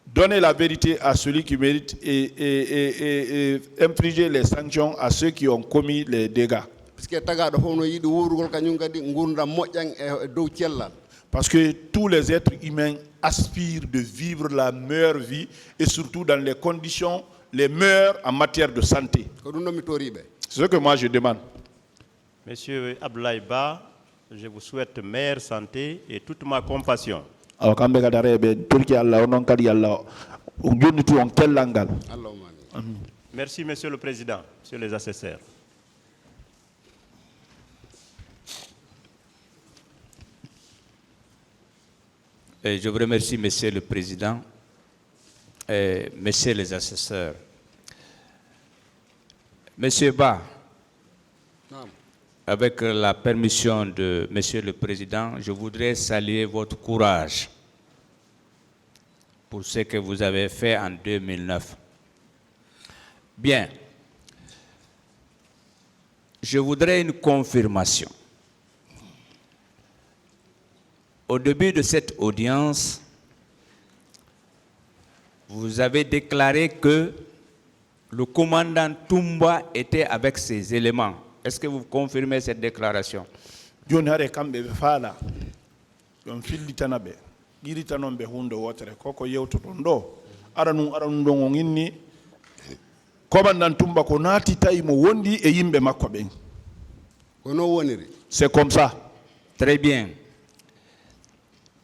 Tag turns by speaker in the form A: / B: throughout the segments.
A: Donnez la vérité à celui qui mérite et infligez les sanctions à ceux qui ont commis les dégâts. Parce que tous les êtres humains aspirent de vivre la meilleure vie et surtout dans les conditions les meilleures en matière de santé. C'est ce que moi je demande.
B: Monsieur Abdoulaye Ba, je vous souhaite meilleure santé et toute ma compassion. Merci, Monsieur le Président, Monsieur les assesseurs.
C: Et je vous remercie, Monsieur le Président, et Messieurs les assesseurs. Monsieur Ba, avec la permission de Monsieur le Président, je voudrais saluer votre courage pour ce que vous avez fait en 2009. Bien. Je voudrais une confirmation. Au début de cette audience, vous avez déclaré que le commandant Toumba était avec ses éléments. Est-ce que vous confirmez cette déclaration?
A: C'est comme ça.
C: Très bien.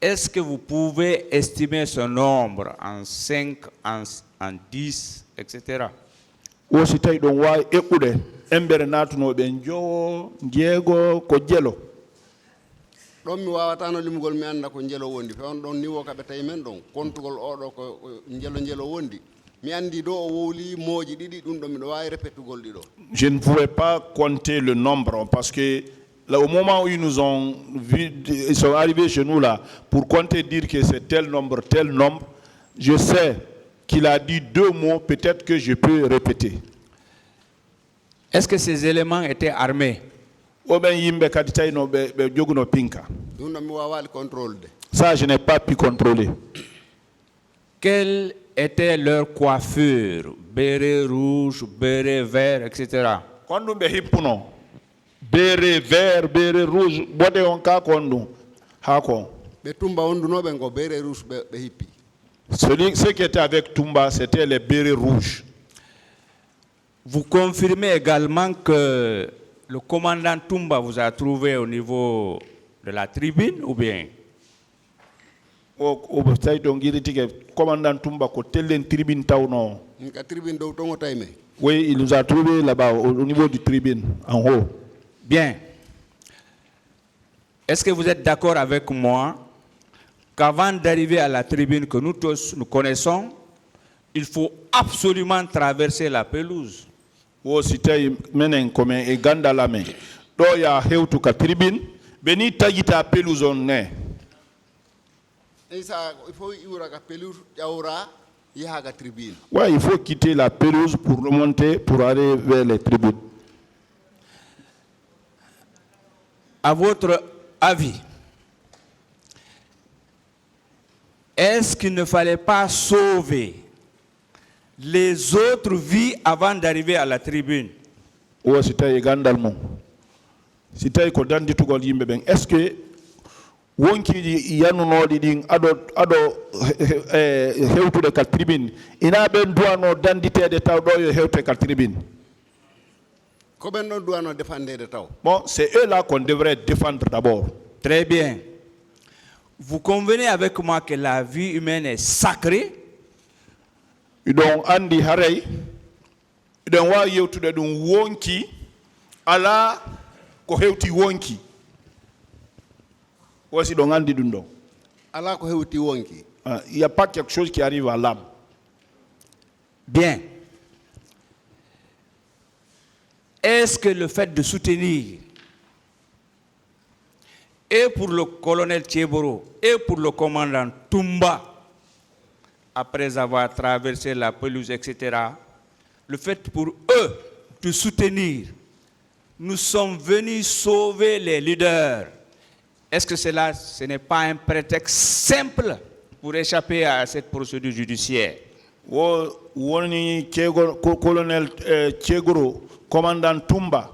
C: Est-ce que vous pouvez estimer ce nombre en 5, en 10, etc.?
A: Je ne pourrais pas compter le nombre parce que là, au moment où ils nous ont vu, ils sont arrivés chez nous là, pour compter, dire que c'est tel nombre, je sais qu'il a dit 2 mots, peut-être que je peux répéter.
C: Est-ce que ces éléments étaient armés?
A: Ça, je n'ai pas pu contrôler.
C: Quelle était leur coiffure? Béret rouge, béret vert, etc.
A: Béret vert, béret rouge, ceux qui étaient avec Toumba, c'était les bérets rouges.
C: Vous confirmez également que le commandant Toumba vous a trouvé au niveau de la tribune ou bien?
A: Oui, il nous a trouvé là-bas au niveau du tribune, en haut.
C: Bien. Est-ce que vous êtes d'accord avec moi qu'avant d'arriver à la tribune que nous tous nous connaissons, il faut absolument traverser la pelouse?
A: Ouais, il faut quitter la pelouse pour remonter, pour aller vers les tribunes.
C: À votre avis, est-ce qu'il ne fallait pas sauver les autres vies avant d'arriver à la tribune?
A: Est-ce que wonki yanunodi din ado hewtude kal tribune ina ben duano danditede taw do yo hewte kal tribune ko ben non duano défendre taw? Bon, c'est eux là qu'on devrait défendre d'abord.
C: Très bien. Vous convenez avec moi que la vie humaine est sacrée?
A: Idon andi haray idon wa yewtude dum wonki ala ko hewti wonki. Il n'y a pas quelque chose qui arrive à l'âme.
C: Bien. Est-ce que le fait de soutenir, et pour le colonel Tchéboro, et pour le commandant Toumba, après avoir traversé la pelouse, etc., le fait pour eux de soutenir, nous sommes venus sauver les leaders. est-ce que cela, ce n'est pas un prétexte simple pour échapper à cette procédure judiciaire?
A: Woni colonel Chegoro, commandant Tumba,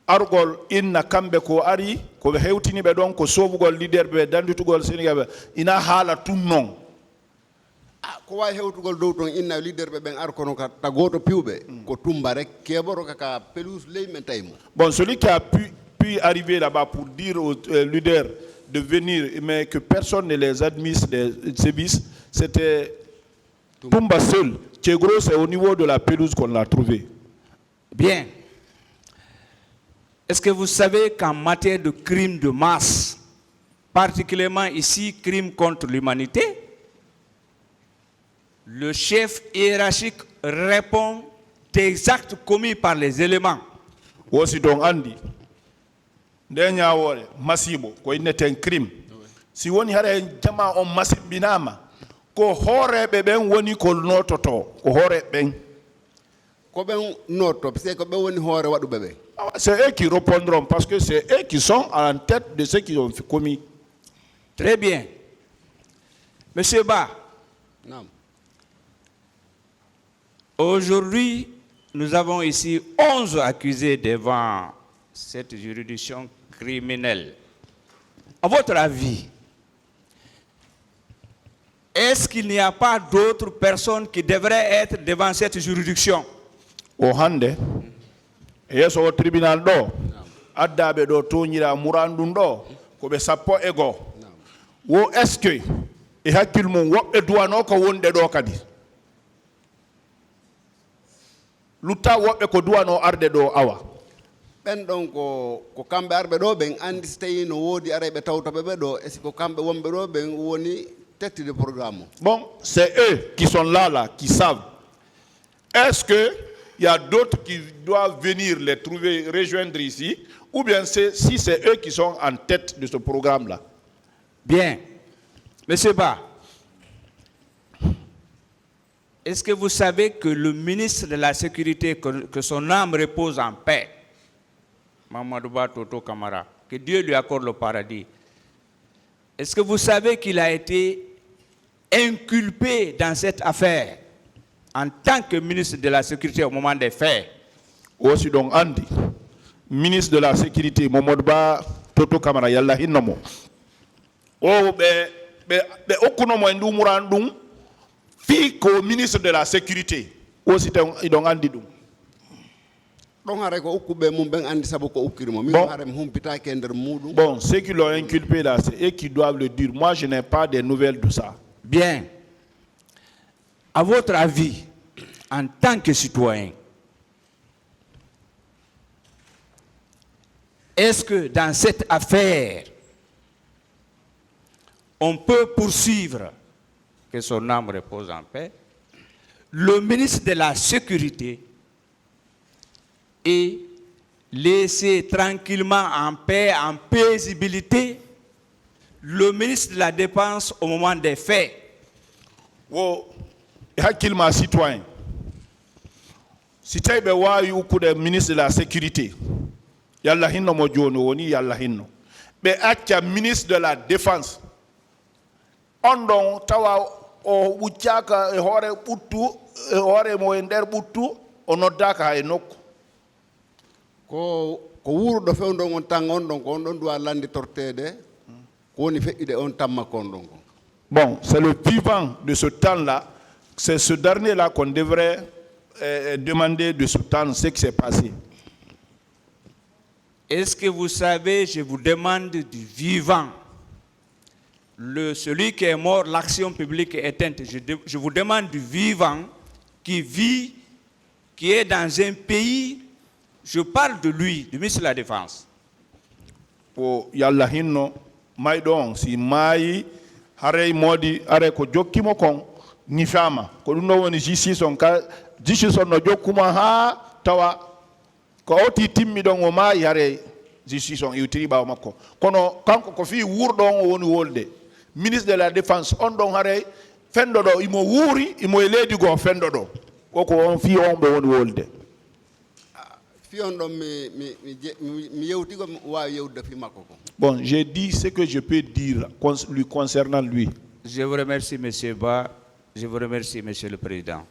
A: argol inna kambe ko ari ko be hewtini be don ko sobugol leader be dandutugol Senegal ina hala tun non
D: ko way hewtugol dow ton inna leader be ben ar kono ka tagoto piwbe ko Tumba rek keboro ka pelouse ley men taymo.
A: Bon, celui qui a pu arriver là-bas pour dire aux leaders de venir mais que personne ne les admise des services, c'était Tumba seul. Chegro, c'est au niveau de la pelouse qu'on l'a trouvé.
C: Bien. Est-ce que vous savez qu'en matière de crimes de masse, particulièrement ici, crimes contre l'humanité, le chef hiérarchique répond des actes commis par les éléments.
A: Aussi donc Andy, dernier word, massibo, ko inete un crime. Si woni hare jama on massib binama, ko hore be ben woni ko nototo, ko hore ben.
D: Ko ben noto, parce que ko ben woni hore wadu bebe.
A: C'est eux qui répondront parce que c'est eux qui sont en tête de ceux qui ont commis.
C: Très bien. Monsieur Ba, aujourd'hui, nous avons ici 11 accusés devant cette juridiction criminelle. À votre avis, est-ce qu'il n'y a pas d'autres personnes qui devraient être devant cette juridiction?
A: Au Hande, yeso o tribunal do addabe do toñira murandum do ko be sappo ego wo est-ce que e hakkil mum wobbe duwano ko wonde do kadi lutta wobbe ko duwano arde do awa
D: ben don ko kambe arbe do ben andi stay no wodi arebe tawto be do est-ce ko kambe wombe do ben woni tête de programme.
A: Bon, c'est eux qui sont là qui savent. Est-ce que il y a d'autres qui doivent venir les trouver, rejoindre ici, ou bien si c'est eux qui sont en tête de ce programme-là?
C: Bien. Monsieur Ba, est-ce que vous savez que le ministre de la Sécurité, que son âme repose en paix, Mamadou Ba Toto Kamara, que Dieu lui accorde le paradis, est-ce que vous savez qu'il a été inculpé dans cette affaire en tant que ministre de la Sécurité au moment des faits?
A: Aussi donc Andy, ministre de la Sécurité, Mamadou Ba Toto Kamara, yalla hinnomo. Oh, be okunomo ndu murandum fi ko ministre de la Sécurité. Aussi donc Andy dum.
D: Bon,
A: ceux qui l'ont inculpé là, c'est eux qui doivent le dire. Moi, je n'ai pas de nouvelles de ça.
C: Bien. À votre avis, en tant que citoyen, est-ce que dans cette affaire, on peut poursuivre, que son âme repose en paix, le ministre de la Sécurité et laisser tranquillement en paix, en paisibilité, le ministre de la Défense au moment des faits?
A: Oh, hakilma citoyen. Si tu es le ministre de la Sécurité, yalla hinno mo jono woni yalla hinno. Be acca ministre de la Défense. Ondon tawa o wuccaka e hore buttu e hore mo e nder buttu o noddaka e nokku.
D: ko wuurdo fewndon on tan on don ko on don doit landi tortede ko woni feddide on tamma kon don.
A: Bon, c'est le vivant de ce temps-là, c'est ce dernier-là qu'on devrait demander de ce temps, ce qui s'est passé.
C: Est-ce que vous savez, je vous demande du vivant, celui qui est mort, l'action publique est éteinte. Je vous demande du vivant qui vit, qui est dans un pays. Je parle de lui, du ministre de la Défense.
A: Oh, yalla hinno maydon si mayi harey modi are ko jokkimo kon ni fama ko dum no woni justice on ka justice on no jokkuma ha tawa ko oti timmi don o mayi harey justice on iwtiri bawo makko kono kanko ko fi wurdon o woni wolde ministre de la Défense on don harey fendo do imo wuri imo e leydi go fendo do ko on fi on be woni wolde.
D: fiyon ɗon mi yewtigo mi wawi yewtude fi makko ko.
A: Bon, j'ai dit ce que je peux dire lui concernant lui.
C: Je vous remercie, Monsieur Ba. Je vous remercie, Monsieur le Président.